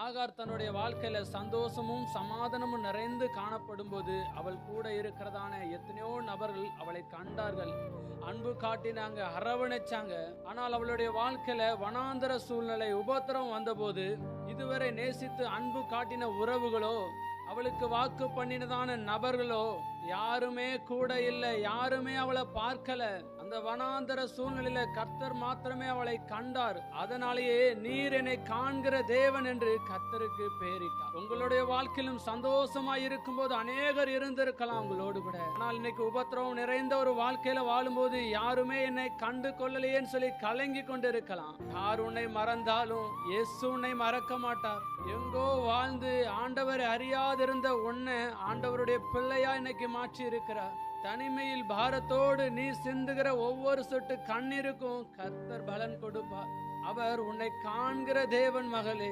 ஆகார் தன்னுடைய வாழ்க்கையில சந்தோஷமும் சமாதானமும் நிறைந்து காணப்படும் போது அவள் கூட இருக்கிறதான எத்தனையோ நபர்கள் அவளை கண்டார்கள், அன்பு காட்டினாங்க, அரவணைச்சாங்க. ஆனால் அவளுடைய வாழ்க்கையில வனாந்தர சூழ்நிலை உபத்திரம் வந்தபோது இதுவரை நேசித்து அன்பு காட்டின உறவுகளோ, அவளுக்கு வாக்கு பண்ணினதான நபர்களோ யாருமே கூட இல்லை, யாருமே அவளை பார்க்கல. அந்த வனாந்தர சூழ்நிலையில கர்த்தர் மாத்திரமே அவளை கண்டார். அதனாலேயே நீர் என்னை காண்கிற தேவன் என்று கர்த்தருக்கு பெயரிட்டார். உங்களுடைய வாழ்க்கையிலும் சந்தோஷமாய் இருக்கும்போது அநேகர் இருந்திருக்கலாம் உங்களோடு கூட. ஆனால் இன்னைக்கு உபத்திரவம் நிறைந்த ஒரு வாழ்க்கையில வாழும்போது யாருமே என்னை கண்டு கொள்ளலையேன்னு சொல்லி கலங்கி கொண்டு இருக்கலாம். யார் உன்னை மறந்தாலும் இயேசு உன்னை மறக்க மாட்டார். எங்கோ வாழ்ந்து ஆண்டவரை அறியாதிருந்த உன்னை ஆண்டவருடைய பிள்ளையா இன்னைக்கு மாற்றி இருக்கிறார். தனிமையில் பாரத்தோடு நீ சிந்துகிற ஒவ்வொரு சொட்டு கண்ணீருக்கும் கர்த்தர் பலன் கொடுப்பார். அவர் உன்னை காண்கிற தேவன் மகளே.